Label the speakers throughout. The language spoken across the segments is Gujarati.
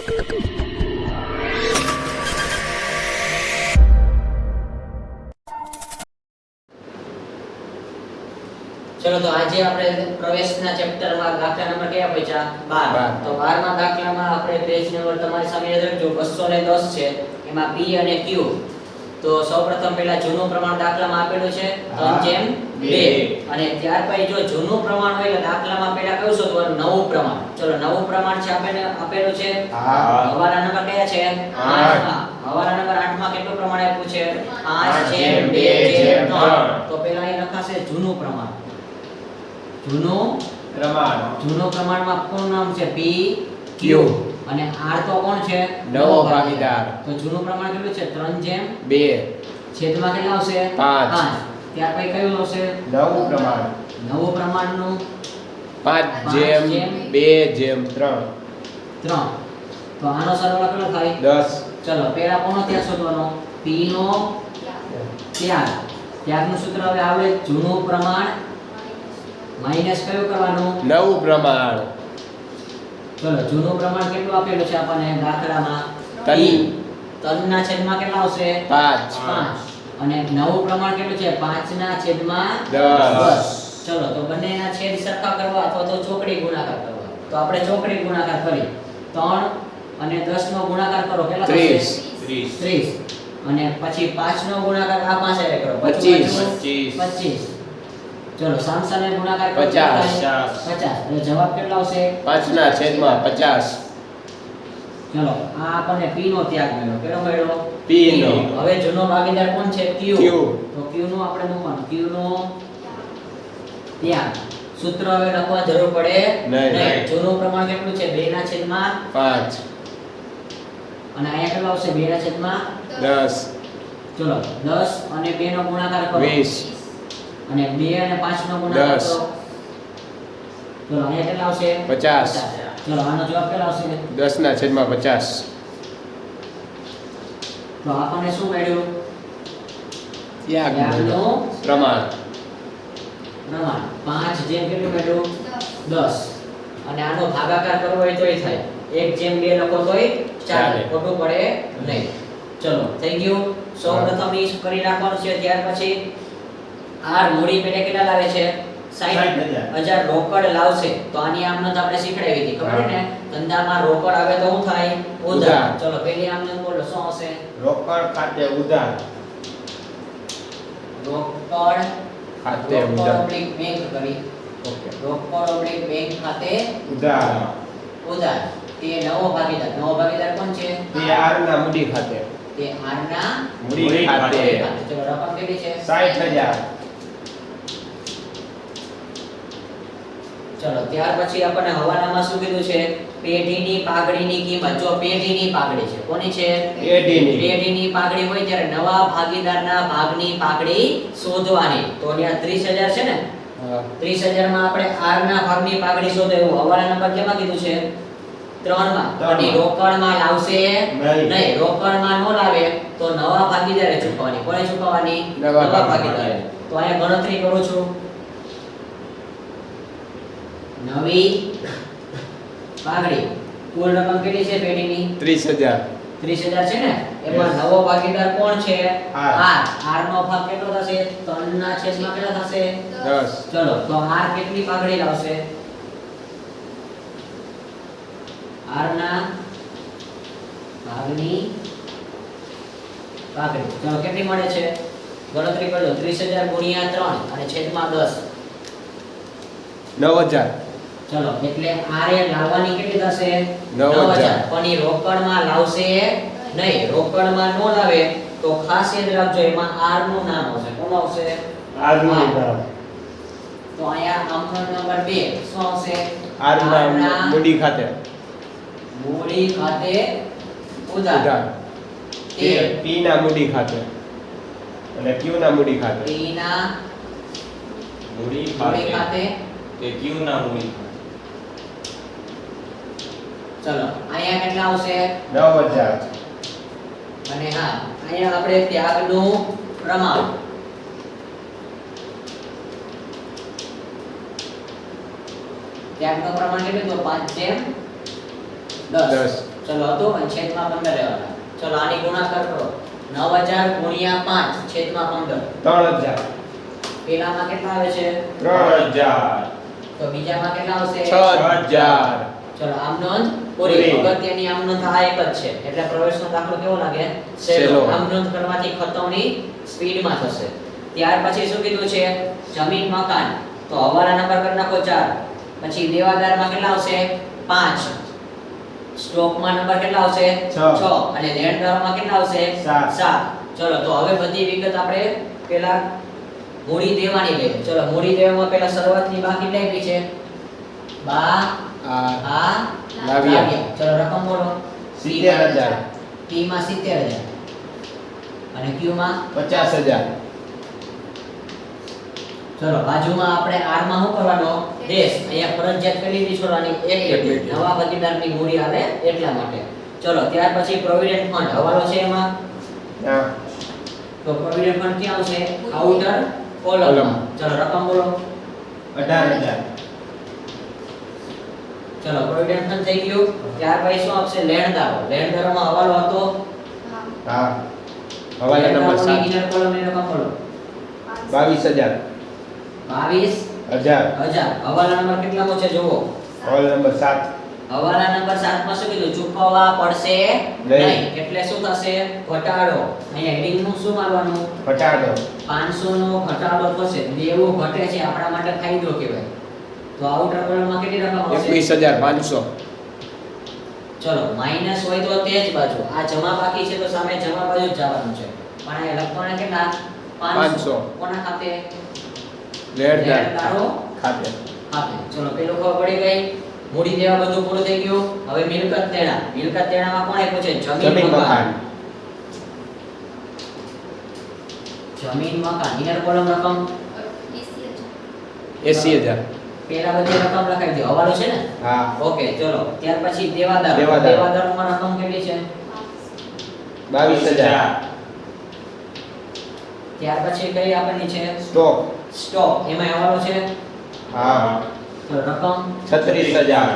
Speaker 1: ચલો તો આજે આપણે પ્રવેશના ચેપ્ટરમાં દાખલા નંબર કયા પૂછ્યા 12 તો 12 માં દાખલામાં આપણે પેજ નંબર તમારી સામે યાદ રાખજો 210 છે એમાં p અને q તો સૌપ્રથમ પહેલા જૂનું પ્રમાણ દાખલામાં આપેલું છે 3/2 અને ત્યાર પછી જો જૂનું પ્રમાણ હોય એટલે દાખલામાં પહેલા કયું શોધવાનું નવું પ્રમાણ ચલો નવું પ્રમાણ છે આપેલું છે હવાલા નંબર કયા છે 8 માં હવાલા નંબર 8 માં કેટલું પ્રમાણ આપ્યું છે 5/2/3 તો પહેલા અહીં લખાશે જૂનું પ્રમાણ જૂનું પ્રમાણમાં કોનું નામ છે p q અને r તો કોણ છે
Speaker 2: નવો ભાગીદાર
Speaker 1: તો જૂનું પ્રમાણ કેટલું છે 3/2 છેદમાં કેટલા આવશે 5 ત્યાર પછી કયું આવશે નવું પ્રમાણનું
Speaker 2: 5/2/3
Speaker 1: તો આનો સરવાળો કેટલો થાય
Speaker 2: 10
Speaker 1: ચલો પહેલા કોનો ત્યાગ શોધવાનો p નો ત્યાગનું સૂત્ર હવે આવે જૂનું પ્રમાણ માઈનસ કયું કરવાનું
Speaker 2: નવું પ્રમાણ
Speaker 1: ચલો જૂનું પ્રમાણ કેટલું આપેલું છે આપણને દાખલામાં તનના છેદમાં કેટલા આવશે
Speaker 2: 5
Speaker 1: અને નવું પ્રમાણ કેટલું છે 5 ના છેદમાં
Speaker 2: 10
Speaker 1: ચલો તો બંનેના છેદ સરખા કરવા અથવા તો ચોકડી ગુણાકાર કરવા તો આપણે ચોકડી ગુણાકાર કરી 3 અને 10 નો ગુણાકાર કરો કેટલા થશે 30 અને પછી 5 નો ગુણાકાર આ પાસે કરો 25 ચલો સામસામે ગુણાકાર કરો 50 એટલે જવાબ કેટલો આવશે
Speaker 2: 5 ના છેદમાં 50
Speaker 1: ચલો આ આપણને p નો ત્યાગ મળ્યો કેટલો મળ્યો
Speaker 2: p નો
Speaker 1: હવે જૂનો ભાગીદાર કોણ છે q
Speaker 2: q
Speaker 1: તો q નું આપણે મૂકવાનું q નો ત્યાગ સૂત્ર હવે લખવા જરૂર પડે નહીં જૂનું પ્રમાણ કેટલું છે 2 ના છેદમાં
Speaker 2: 5
Speaker 1: અને અહીંયા કેટલું આવશે 2 ના છેદમાં
Speaker 2: 10
Speaker 1: ચલો 10 અને 2 નો ગુણાકાર કરો
Speaker 2: 20
Speaker 1: અને 2 અને 5 નો ગુણાકાર
Speaker 2: 10
Speaker 1: કરો ચલો અહીંયા કેટલા આવશે
Speaker 2: 50
Speaker 1: ચલો આનો જવાબ કેટલો આવશે
Speaker 2: 10 ના છેદમાં 50
Speaker 1: તો આપણને શું મળ્યું
Speaker 2: ત્યાગનું પ્રમાણ
Speaker 1: 5 જેમ કેટલું મળ્યું 10 અને આનો ભાગાકાર કરવો હોય તોય થાય 1/2 લખો તોય ચાલે ખોટું પડે નહીં ચલો થઈ ગયું સૌપ્રથમ ઈ કરી નાખવાનું છે ત્યાર પછી r મૂડી પેટે કેટલા લાવે છે 60000 રોકડ લાવશે તો આની આમનોંધ આપણે શીખડાવી હતી ખબર ને ધંધામાં રોકડ આવે તો શું થાય ઉધાર ચલો પહેલી આમનોંધ બોલો શું આવશે
Speaker 2: રોકડ ખાતે ઉધાર
Speaker 1: રોકડ
Speaker 2: ખાતે ઉધાર
Speaker 1: ઓબ્લિક બેંક કરી
Speaker 2: ઓકે
Speaker 1: રોકડ ઓબ્લિક બેંક ખાતે
Speaker 2: ઉધાર
Speaker 1: તે નવો ભાગીદાર કોણ છે
Speaker 2: તે r ના મૂડી ખાતે
Speaker 1: તે r ના
Speaker 2: મૂડી ખાતે
Speaker 1: ચલો રકમ કેટલી છે
Speaker 2: 60000
Speaker 1: ચલો ત્યાર પછી આપણને હવાલામાં શું કીધું છે પેઢીની પાઘડીની કિંમત જો પેઢીની પાઘડી છે કોની છે પેઢીની પાઘડી હોય ત્યારે નવા ભાગીદારના ભાગની પાઘડી શોધવાની તો અહીંયા 30000 છે ને 30000 માં આપણે r ના ભાગની પાઘડી શોધો એવું હવાલા નંબર કેમાં કીધું છે 3 માં અને રોકડમાં લાવશે નહીં રોકડમાં નો લાવે તો નવા ભાગીદારે ચૂકવવાની કોને ચૂકવવાની નવા ભાગીદારે તો અહીંયા ગણતરી કરું છું નવી પાઘડી કુલ રકમ કેટલી છે પેઢીની 30000 છે ને એમાં નવો ભાગીદાર કોણ છે r નો ભાગ કેટલો થશે 3 ના છેદમાં કેટલા થશે 10 ચલો તો r કેટલી પાઘડી લાવશે r ના ભાગની પાઘડી ચલો કેટલી મળે છે ગણતરી કરજો 30000 ગુણ્યા 3 અને છેદમાં 10
Speaker 2: 9000
Speaker 1: ચલો એટલે r એ લાવવાની કેટલી થશે
Speaker 2: 9000
Speaker 1: પણ ઈ રોકડમાં લાવશે નહીં રોકડમાં નો લાવે તો ખાસ યાદ રાખજો એમાં r નું નામ આવશે કોણ આવશે
Speaker 2: r નું નામ
Speaker 1: તો અહીંયા આમનો નંબર 2 શું આવશે
Speaker 2: r ના મૂડી ખાતે
Speaker 1: ઉધાર
Speaker 2: તે p ના મૂડી ખાતે અને q ના મૂડી ખાતે
Speaker 1: p ના મૂડી ખાતે
Speaker 3: તે q ના મૂડી ખાતે
Speaker 1: ચલો અહીંયા કેટલા આવશે
Speaker 2: 9000
Speaker 1: અને હા અહીંયા આપણે ત્યાગનું પ્રમાણ ત્યાગનું પ્રમાણ કેટલું તો 5/10 ચલો હતું અને છેદમાં 15 લેવાના. ચલો આની ગુણાકાર કરો. 9000 ગુણ્યા 5 છેદમાં 15.
Speaker 2: 3000.
Speaker 1: પેલામાં કેટલા આવે છે?
Speaker 2: 3000.
Speaker 1: તો બીજામાં કેટલા આવશે?
Speaker 2: 6000.
Speaker 1: ચલો આમ નોંધ પૂરી.
Speaker 2: પૂરી.
Speaker 1: અગત્યની આમ નોંધ આ એક જ છે. એટલે પ્રવેશનો દાખલો કેવો લાગે?
Speaker 2: સહેલો.
Speaker 1: આમ નોંધ કરવાથી ખતમની સ્પીડમાં થશે. ત્યાર પછી શું કીધું છે? જમીન મકાન. તો હવાલા નંબર કરી નાખો 4. પછી દેવાદારમાં કેટલા આવશે? 5. સ્ટોકમાં નંબર કેટલા આવશે?
Speaker 2: છ.
Speaker 1: 6 અને લેણદારોમાં કેટલા આવશે?
Speaker 2: સાત.
Speaker 1: 7. ચલો તો હવે બધી વિગત આપણે પેલા મૂડી દેવાની લઈએ. ચલો મૂડી દેવામાં પેલા શરૂઆતની બાકી કેટલી છે? બા આ
Speaker 2: લાવ્યા.
Speaker 1: ચલો રકમ બોલો.
Speaker 2: 70000.
Speaker 1: P માં 70000 અને Q માં
Speaker 2: 50000.
Speaker 1: ચલો બાજુમાં આપણે R માં શું કરવાનો? દેશ. અહીંયા ફરજિયાત કરી દીધી છોડવાની એક લીટી. નવા ભાગીદારની મૂડી આવે એટલા માટે. ચલો ત્યાર પછી પ્રોવિડન્ટ ફંડ હવાલો છે એમાં.
Speaker 2: હા.
Speaker 1: તો પ્રોવિડન્ટ ફંડ ક્યાં આવશે? આઉટર કોલમમાં.
Speaker 2: કોલમ.
Speaker 1: ચલો રકમ બોલો.
Speaker 2: 18000.
Speaker 1: ચલો પ્રોવિડન્ટ ફંડ થઈ ગયું. ત્યાર પછી શું આવશે? લેણદારો. લેણદારોમાં હવાલો હતો.
Speaker 2: હા. હવાલા નંબર 7.
Speaker 1: ઇનર કોલમની રકમ બોલો.
Speaker 2: 22000.
Speaker 1: 22000. હવાલા નંબર કેટલામો છે જુઓ.
Speaker 2: હવાલા નંબર 7.
Speaker 1: હવાલા નંબર 7 માં શું કીધું? ચૂકવવા પડશે નહીં. એટલે શું થશે? ઘટાડો. અહીંયા હેડિંગ નું શું મારવાનું?
Speaker 2: ઘટાડો.
Speaker 1: 500 નો ઘટાડો થશે. દેવું ઘટે છે આપણા માટે ફાયદો કહેવાય. તો આઉટર કોલમમાં કેટલી રકમ આવશે?
Speaker 2: 21500.
Speaker 1: ચલો માઈનસ હોય તો તે જ બાજુ. આ જમા બાકી છે તો સામે જમા બાજુ જ જવાનું છે. પણ અહીંયા લખવાના કેટલા? 500. કોના ખાતે? લેણદારો
Speaker 2: ખાતે.
Speaker 1: ખાતે. ચલો પેલું ખબર પડી ગઈ. મૂડી દેવા બધું પૂરું થઈ ગયું. હવે મિલકત દેણા. મિલકત દેણામાં કોણે પૂછે?
Speaker 2: જમીન મકાન.
Speaker 1: જમીન મકાન. ઇનર કોલમ રકમ
Speaker 2: 80000.
Speaker 1: પેલા બધી રકમ લખાઈ દો. હવાલો છે ને?
Speaker 2: હા.
Speaker 1: ઓકે ચલો. ત્યાર પછી દેવાદાર.
Speaker 2: દેવાદાર.
Speaker 1: દેવાદારોમાં રકમ કેટલી છે?
Speaker 2: 22000.
Speaker 1: ત્યાર પછી કઈ આપવાની છે?
Speaker 2: સ્ટોક.
Speaker 1: સ્ટોક. એમાં હવાલો છે?
Speaker 2: હા.
Speaker 1: તો રકમ
Speaker 2: 36000.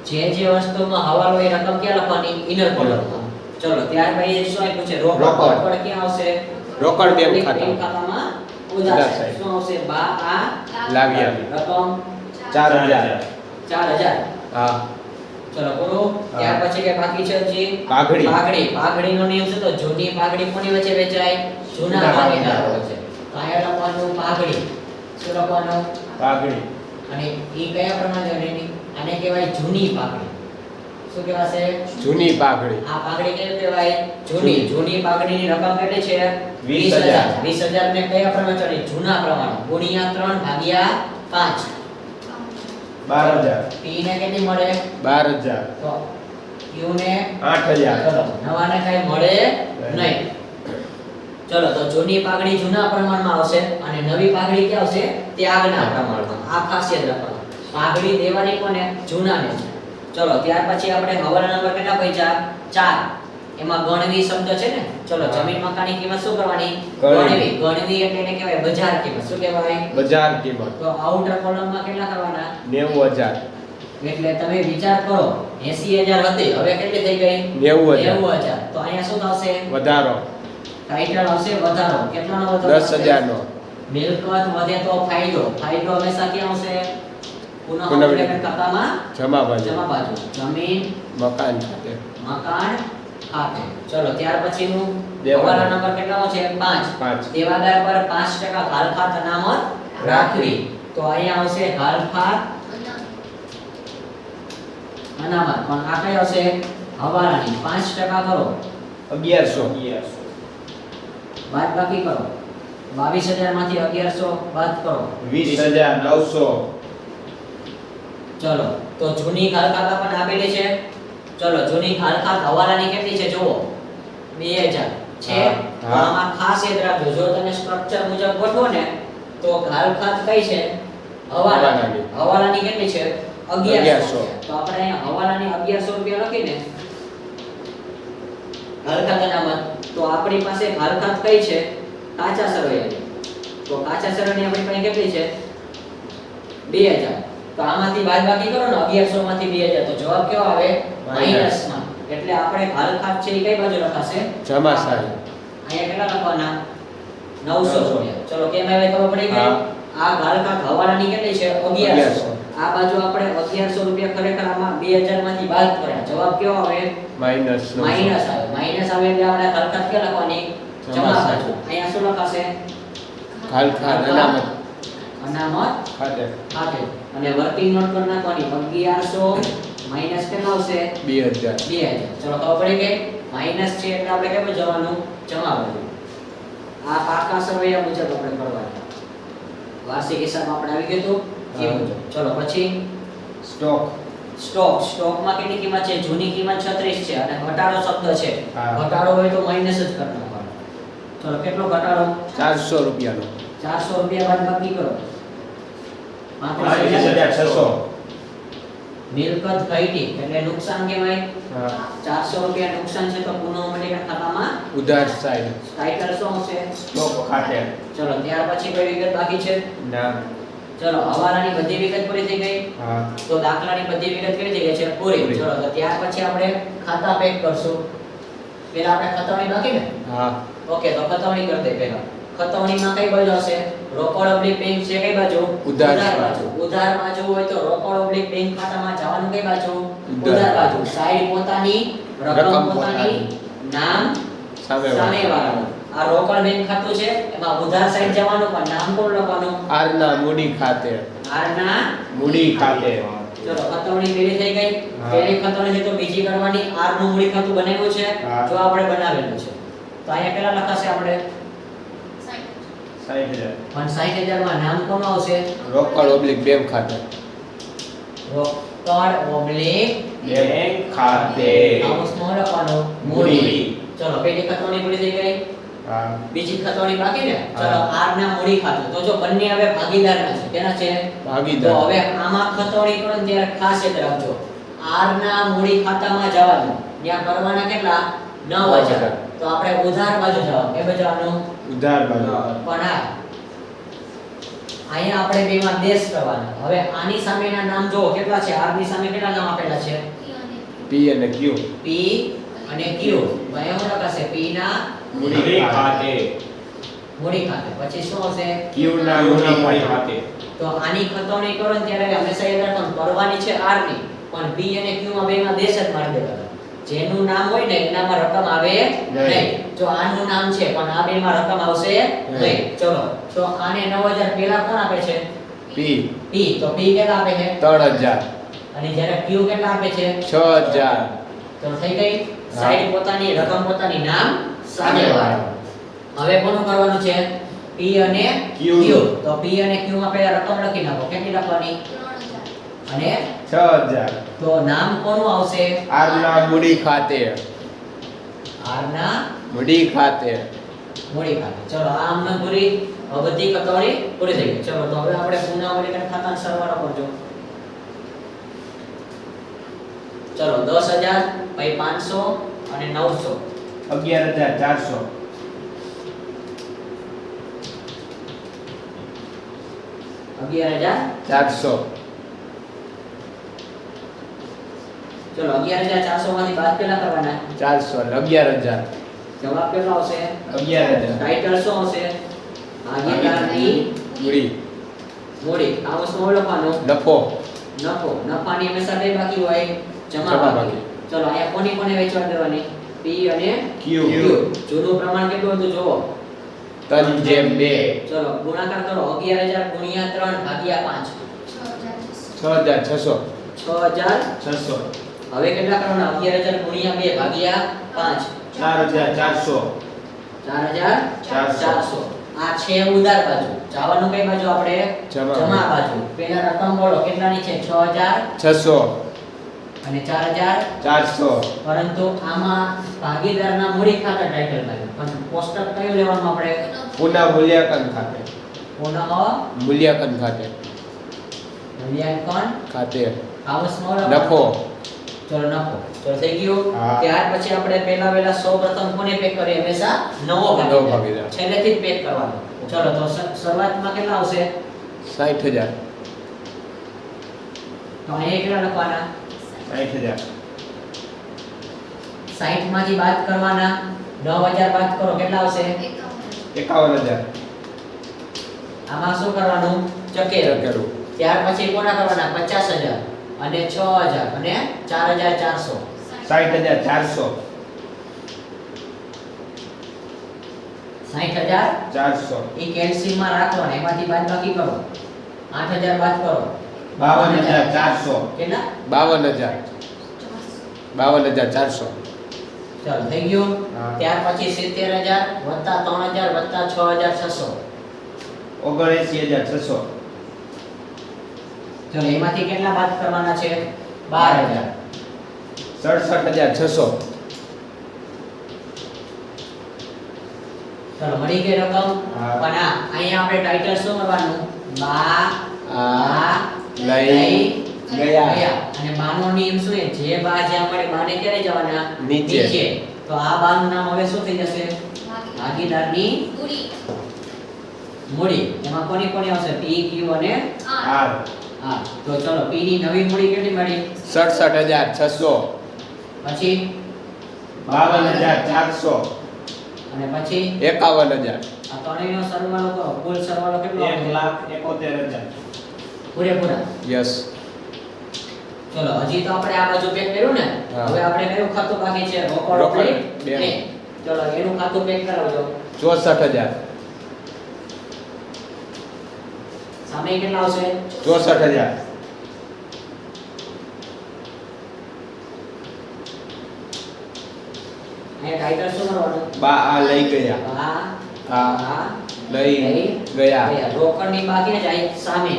Speaker 1: જે વસ્તુમાં હવાલો એ રકમ ક્યાં લખવાની? ઇનર કોલમમાં. ચલો ત્યાર પછી શું આપ્યું છે? રોકડ.
Speaker 2: રોકડ.
Speaker 1: રોકડ ક્યાં આવશે?
Speaker 2: રોકડ બેંક
Speaker 1: બેંક
Speaker 2: ખાતા.
Speaker 1: ખાતામાં
Speaker 2: ઉધાર
Speaker 1: ઉધાર
Speaker 2: સાહેબ.
Speaker 1: શું આવશે? બા આ
Speaker 2: લાવ્યા.
Speaker 1: રકમ
Speaker 2: 4000.
Speaker 1: 4000.
Speaker 2: હા.
Speaker 1: ચલો બોલો.
Speaker 2: હા.
Speaker 1: ત્યાર પછી કે બાકી છે હજી?
Speaker 2: પાઘડી.
Speaker 1: પાઘડીનો નિયમ છે તો જૂની પાઘડી કોની વચ્ચે વેચાય? જૂના
Speaker 2: જૂના
Speaker 1: ભાગીદારો
Speaker 2: ભાગીદારો.
Speaker 1: વચ્ચે. તો અહીંયા લખવાનું પાઘડી. શું લખવાનું?
Speaker 2: પાઘડી.
Speaker 1: અને ઈ કયા પ્રમાણે એની? આને કહેવાય જૂની પાઘડી. શું કહેવાશે?
Speaker 2: જૂની પાઘડી.
Speaker 1: આ પાઘડી કેમ કહેવાય? જૂની. જૂની પાઘડીની રકમ કેટલી છે?
Speaker 2: 20000.
Speaker 1: 20000 ને કયા પ્રમાણે ચડી? જૂના પ્રમાણે. ગુણ્યા 3 ભાગ્યા 5.
Speaker 2: 12000.
Speaker 1: P ને કેટલી મળે?
Speaker 2: 12000.
Speaker 1: તો Q ને
Speaker 2: 8000.
Speaker 1: ચલો નવાને કઈ મળે નહીં. ચલો તો જૂની પાઘડી જૂના પ્રમાણમાં આવશે અને નવી પાઘડી ક્યાં આવશે? ત્યાગના પ્રમાણમાં. આ ખાસ યાદ રાખવાનું. પાઘડી દેવાની કોને? જૂનાને છે. ચલો ત્યાર પછી આપણે હવાલા નંબર કેટલા પૈસા? 4. એમાં ગણવી શબ્દ છે ને? ચલો જમીન મકાનની કિંમત શું કરવાની?
Speaker 2: ગણવી.
Speaker 1: ગણવી એટલે એને કહેવાય બજાર કિંમત. શું કહેવાય?
Speaker 2: બજાર કિંમત
Speaker 1: તો આઉટર કોલમમાં કેટલા કરવાના?
Speaker 2: 90000.
Speaker 1: એટલે તમે વિચાર કરો 80000 હતી હવે કેટલી થઈ ગઈ?
Speaker 2: 90000.
Speaker 1: 90000. તો અહીંયા શું થશે?
Speaker 2: વધારો.
Speaker 1: ટાઇટલ આવશે વધારો. કેટલાનો વધારો?
Speaker 2: 10000 નો.
Speaker 1: મિલકત વધે તો ફાયદો. ફાયદો હંમેશા ક્યાં આવશે? પુનઃ
Speaker 2: પુનઃ
Speaker 1: ખાતામાં
Speaker 2: જમા બાજુ.
Speaker 1: જમા બાજુ. જમીન
Speaker 2: મકાન ખાતે.
Speaker 1: મકાન ખાતે. ચલો ત્યાર પછીનું
Speaker 2: દેવાદાર.
Speaker 1: હવાલા નંબર કેટલાનો છે? 5.
Speaker 2: 5.
Speaker 1: દેવાદાર પર 5% હાલખાત અનામત રાખવી. તો અહીંયા આવશે હાલખાત અનામત. પણ આ કઈ આવશે? હવાલાની 5% કરો.
Speaker 2: 1100.
Speaker 1: બાદ બાકી કરો. 22000 માંથી 1100 બાદ કરો.
Speaker 2: 20900.
Speaker 1: ચલો તો જૂની ખાલખાત આપણને આપેલી છે. ચલો જૂની ખાલખાત હવાલાની કેટલી છે જુઓ? 2000 છે.
Speaker 2: હા,
Speaker 1: તો
Speaker 2: હા.
Speaker 1: આમાં ખાસ યાદ રાખજો જો તમે સ્ટ્રક્ચર મુજબ ગોઠવો ને તો ખાલખાત કઈ છે? હવાલાની. હવાલાની કેટલી છે? 1100. તો આપણે અહીંયા હવાલાની 1100 રૂપિયા લખીને ખાલખાત અનામત. તો આપણી પાસે ખાલખાત કઈ છે? કાચા સરવૈયાની. તો કાચા સરવૈયાની આપણી પાસે કેટલી છે? 2000. તો આમાંથી બાદબાકી કરો ને 1100 માંથી 2000 તો જવાબ કેવો આવે
Speaker 2: માઇનસ.
Speaker 1: માઈનસમાં. એટલે આપણે ઘાલખાત છે એ કઈ બાજુ લખાશે
Speaker 2: જમા સાઈડ.
Speaker 1: અહીંયા કેટલા લખવાના 900 રૂપિયા. ચલો કેમ આવે ખબર પડી ગઈ.
Speaker 2: હા.
Speaker 1: આ ઘાલખાત હવાલાની કેટલી છે 1100. આ બાજુ આપણે 1100 રૂપિયા ખરેખર આમાં 2000 માંથી બાદ કર્યા. જવાબ કેવો આવે
Speaker 2: માઈનસ
Speaker 1: માઈનસ આવે. માઈનસ આવે એટલે આપણે ઘાલખાત ક્યાં લખવાની
Speaker 2: જમા
Speaker 1: જમા
Speaker 2: સાઈડ.
Speaker 1: બાજુ. અહીંયા શું લખાશે
Speaker 2: ઘાલખાત અનામત
Speaker 1: અનામત
Speaker 2: ખાતે
Speaker 1: ખાતે. અને વર્કિંગ નોટ કરી નાખવાની 1100 માઈનસ કેટલા આવશે
Speaker 2: 2000.
Speaker 1: 2000. ચલો ખબર પડી ગઈ. માઈનસ છે એટલે આપણે કેમ જવાનું જમા બાજુ. આ પાકા સરવૈયા મુજબ આપણે કરવાનું. વાર્ષિક હિસાબમાં આપણે આવી ગયું હતું એ
Speaker 2: હા.
Speaker 1: મુજબ. ચલો પછી
Speaker 2: સ્ટોક
Speaker 1: સ્ટોકમાં કેટલી કિંમત છે જૂની કિંમત 36 છે અને ઘટાડો શબ્દ છે.
Speaker 2: હા.
Speaker 1: ઘટાડો હોય તો માઈનસ જ કરી નાખવાનો. ચલો કેટલો ઘટાડો
Speaker 2: 400 રૂપિયાનો
Speaker 1: 400 રૂપિયા બાદ બાકી કરો
Speaker 2: 35,600.
Speaker 1: મિલકત ઘટી એટલે નુકસાન કહેવાય.
Speaker 2: હા
Speaker 1: 400 રૂપિયા નુકસાન છે તો પુનઃ મૂલ્ય ખાતામાં
Speaker 2: ઉધાર સાઈડ.
Speaker 1: ટાઇટલ શું આવશે
Speaker 2: સ્ટોક ખાતે
Speaker 1: ચલો ત્યાર પછી કઈ વિગત બાકી છે
Speaker 2: નામ.
Speaker 1: ચલો હવાલાની બધી વિગત પૂરી થઈ ગઈ.
Speaker 2: હા
Speaker 1: તો દાખલાની બધી વિગત કેવી થઈ ગઈ છે પૂરી.
Speaker 2: પૂરી.
Speaker 1: ચલો તો ત્યાર પછી આપણે ખાતા પેક કરશું. પહેલા આપણે ખતવણી બાકી ને
Speaker 2: હા
Speaker 1: ઓકે તો ખતવણી કરી દે પહેલા. ખતવણીમાં કઈ બાજુ આવશે રોકડ ઓબ્લિક બેંક છે કઈ બાજુ
Speaker 2: ઉધાર
Speaker 1: બાજુ. ઉધાર બાજુ હોય તો રોકડ ઓબ્લિક બેંક ખાતામાં જવાનું કઈ બાજુ
Speaker 2: ઉધાર
Speaker 1: ઉધાર બાજુ. સાઈડ પોતાની રકમ
Speaker 2: રકમ
Speaker 1: પોતાની નામ
Speaker 2: સામેવાળા.
Speaker 1: સામેવાળાનું. આ રોકડ બેંક ખાતું છે એમાં ઉધાર સાઈડ જવાનું પણ નામ કોણ લખવાનું
Speaker 2: આર ના મૂડી ખાતે
Speaker 1: આરના
Speaker 2: મૂડી ખાતે.
Speaker 1: ચલો ખતવણી પેલી થઈ ગઈ.
Speaker 2: હા.
Speaker 1: પેલી ખતવણી છે તો બીજી કરવાની આર નું મૂડી ખાતું બનાવ્યું છે
Speaker 2: હા.
Speaker 1: જો આપણે બનાવેલું છે તો અહીંયા કેટલા લખાશે આપણે
Speaker 2: 60,000.
Speaker 1: પણ 60000 માં નામ કોનું આવશે
Speaker 2: રોકડ ઓબ્લિક બેંક ખાતે
Speaker 1: રોકડ ઓબ્લિક
Speaker 2: બેંક ખાતે.
Speaker 1: કાઉન્સમાં લખવાનું
Speaker 2: મૂડી.
Speaker 1: મૂડી. ચલો પેલી ખતવણી પૂરી થઈ ગઈ.
Speaker 2: હા
Speaker 1: બીજી ખતવણી બાકી ને ચલો
Speaker 2: હા.
Speaker 1: આર ના મૂડી ખાતું તો જો બંને હવે ભાગીદારના છે કેના છે તો
Speaker 2: ભાગીદાર.
Speaker 1: હવે આમાં ખતવણી કરો ને ત્યારે ખાસ યાદ રાખજો આર ના મૂડી ખાતામાં જવાનું ત્યાં કરવાના કેટલા 9000 તો આપણે ઉધાર બાજુ જવાનું કે બજારનું
Speaker 2: ઉધાર બાજુ.
Speaker 1: પણ અહીંયા આપણે બેમાં દેશ કરવાના. હવે આની સામેના નામ જો કેટલા છે આર ની સામે કેટલા નામ આપેલા છે
Speaker 2: પી અને ક્યુ
Speaker 1: P અને Q તો અહીંયા શું લખાશે P ના
Speaker 2: મૂડી ખાતે.
Speaker 1: મૂડી ખાતે પછી શું આવશે
Speaker 2: ક્યુ ના મૂડી ખાતે.
Speaker 1: તો આની ખતવણી કરો ને ત્યારે હંમેશા યાદ રાખવાનું કરવાની છે આર ની પણ P અને Q માં બેમાં દેશ જ મારી દેવાના. જેનું નામ હોય ને એનામાં રકમ આવે નહીં. જો આનું નામ છે પણ આ બેમાં રકમ આવશે નહીં. ચલો તો આને 9000 પહેલા કોણ આપે છે
Speaker 2: પી
Speaker 1: P તો P કેટલા આપે છે
Speaker 2: 3,000.
Speaker 1: અને જ્યારે Q કેટલા આપે છે
Speaker 2: 6,000.
Speaker 1: તો થઈ ગઈ સાઈડ પોતાની રકમ પોતાની નામ સામેવાળો. હવે કોનું કરવાનું છે P અને
Speaker 2: Q.
Speaker 1: તો P અને Q માં પહેલા રકમ લખી નાખો કેટલી લખવાની અને
Speaker 2: 6,000.
Speaker 1: તો નામ કોનું આવશે
Speaker 2: આર ના મૂડી ખાતે.
Speaker 1: આર ના
Speaker 2: મૂડી ખાતે.
Speaker 1: મૂડી ખાતે. ચલો આ અમને પૂરી બધી ખતવણી પૂરી થઈ ગઈ. ચલો તો હવે આપણે પુનઃ મૂલ્યાંકન ખાતાનો સરવાળો કરજો. ચલો 10000 પછી 500 અને 900
Speaker 2: 11,400.
Speaker 1: 11400. ચલો 11400 માંથી બાદ કેટલા કરવાના
Speaker 2: 400 11,000.
Speaker 1: જવાબ કેટલો આવશે
Speaker 2: 11,000.
Speaker 1: ટાઇટલ શું આવશે ભાગીદારની
Speaker 2: મૂડી.
Speaker 1: મૂડી. કાઉન્સમાં લખવાનું
Speaker 2: નફો.
Speaker 1: નફો. નફાની હંમેશા કઈ બાકી હોય જમા
Speaker 2: જમા
Speaker 1: બાકી.
Speaker 2: બાકી.
Speaker 1: ચલો અહીંયા કોની કોને વેચવા દેવાની P અને
Speaker 2: Q.
Speaker 1: જૂનું પ્રમાણ કેટલું હતું જુઓ.
Speaker 2: 3/2.
Speaker 1: ચલો ગુણાકાર કરો 11000 ગુણ્યા 3 ભાગ્યા
Speaker 2: 6,600.
Speaker 1: 5 6000. હવે કેટલા કરવાના 11000 ગુણ્યા 2 ભાગ્યા 5
Speaker 2: 4,400.
Speaker 1: 4400. આ છે ઉધાર બાજુ. જવાનું કઈ બાજુ આપણે
Speaker 2: જમા.
Speaker 1: જમા બાજુ. પેલા રકમ બોલો કેટલાની છે 6000
Speaker 2: 600.
Speaker 1: અને 4400.
Speaker 2: 400.
Speaker 1: પરંતુ આમાં ભાગીદારના મૂડી ખાતા ટાઇટલ લાગ્યું પણ કોષ્ટક કયું લેવાનું આપણે
Speaker 2: પુનઃ મૂલ્યાંકન ખાતે.
Speaker 1: પુનઃ
Speaker 2: મૂલ્યાંકન ખાતે.
Speaker 1: મૂલ્યાંકન
Speaker 2: ખાતે.
Speaker 1: કાઉન્સમાં
Speaker 2: નફો.
Speaker 1: ચલો નફો. ચલો થઈ ગયું.
Speaker 2: હા.
Speaker 1: ત્યાર પછી આપણે પહેલા સૌપ્રથમ કોને પેક કરીએ હંમેશા નવો
Speaker 2: નવો
Speaker 1: ભાગીદાર
Speaker 2: ભાગીદાર.
Speaker 1: છેલ્લેથી જ પેક કરવાનો. ચલો તો શરૂઆતમાં કેટલા આવશે
Speaker 2: 60,000.
Speaker 1: તો અહીંયા કેટલા લખવાના?
Speaker 2: 60,000.
Speaker 1: 60 માંથી બાદ કરવાના, 9000 બાદ કરો કેટલા આવશે?
Speaker 2: 51,000.
Speaker 1: આમાં શું કરવાનું? ચકેરું.
Speaker 2: ચકેરું.
Speaker 1: ત્યાર પછી કોના કરવાના? 50,000 અને 6000 અને 4400.
Speaker 2: 60,400.
Speaker 1: 60,400 એ કેલ્શિયમ માં રાખવાના, એમાંથી બાદબાકી કરો. 8000 બાદ કરો.
Speaker 2: 52,400.
Speaker 1: કેટલા?
Speaker 2: 52,000. 52,400.
Speaker 1: ચાલો થઈ ગયું.
Speaker 2: હા.
Speaker 1: ત્યાર પછી 70000 વત્તા 3000 વત્તા 6600.
Speaker 2: 79,600.
Speaker 1: ચાલો એમાંથી કેટલા બાદ કરવાના છે? 12000.
Speaker 2: 67,600.
Speaker 1: ચાલો મળી ગઈ રકમ.
Speaker 2: હા.
Speaker 1: પણ અહીંયા આપણે ટાઇટલ શું કરવાનું? બા
Speaker 2: આ
Speaker 1: લઈ
Speaker 2: ગયા.
Speaker 1: અને બાનો નિયમ શું છે? જે બા જ્યાં મળે બાને ક્યારે જવાના?
Speaker 2: નીચે.
Speaker 1: તો આ બાનું નામ હવે શું થઈ જશે? ભાગીદારની મૂડી. એમાં કોની કોની આવશે? P Q અને
Speaker 2: R.
Speaker 1: R. તો ચલો P ની નવી મૂડી કેટલી મળી?
Speaker 2: 67,600.
Speaker 1: પછી
Speaker 2: 52,400.
Speaker 1: અને પછી
Speaker 2: 51,000.
Speaker 1: આ ત્રણેયનો સરવાળો કરો. કુલ સરવાળો કેટલો આવશે?
Speaker 2: 1,71,000.
Speaker 1: પૂરેપૂરા.
Speaker 2: યસ.
Speaker 1: ચલો હજી તો આપણે આ બાજુ પેક કર્યું ને.
Speaker 2: હા.
Speaker 1: હવે આપણે કયું ખાતું બાકી છે? રોકડ
Speaker 2: રોકડ,
Speaker 1: ઓબ્લિક
Speaker 2: બેંક.
Speaker 1: બેંક. ચલો એનું ખાતું પેક કરાવજો.
Speaker 2: 64,000.
Speaker 1: સામે કેટલા આવશે?
Speaker 2: 64,000.
Speaker 1: અહીંયા ટાઇટલ શું કરવાનું?
Speaker 2: બા આ લઈ ગયા.
Speaker 1: બા
Speaker 2: આ લઈ ગયા.
Speaker 1: રોકડની બાકી જાય સામે.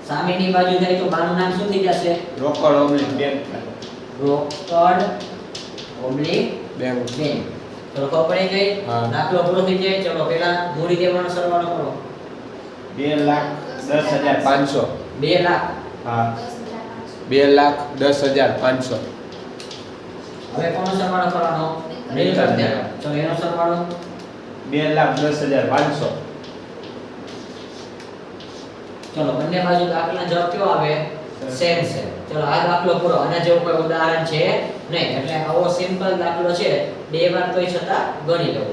Speaker 1: સામેની બાજુ જાય તો બાનું નામ શું થઈ જશે?
Speaker 2: રોકડ ઓબ્લિક બેંક.
Speaker 1: રોકડ ઓબ્લિક
Speaker 2: બેંક.
Speaker 1: બેંક. ચલો ખબર પડી ગઈ?
Speaker 2: હા.
Speaker 1: દાખલો પૂરો થઈ જાય. ચલો પહેલા મૂડી દેવાનો સરવાળો કરો.
Speaker 2: 2,10,500.
Speaker 1: 2 લાખ.
Speaker 2: હા. 2,10,500.
Speaker 1: હવે કોનો સરવાળો કરવાનો? મિલકત દેવાનો. ચલો એનો સરવાળો
Speaker 2: 2,10,500.
Speaker 1: ચલો બંને બાજુ દાખલા જવાબ કેવો આવે? સેમ છે. ચલો આ દાખલો પૂરો. આના જેવું કોઈ ઉદાહરણ છે નહીં. એટલે આવો સિમ્પલ દાખલો છે. બે વાર તોય છતાં ગણી લેવો.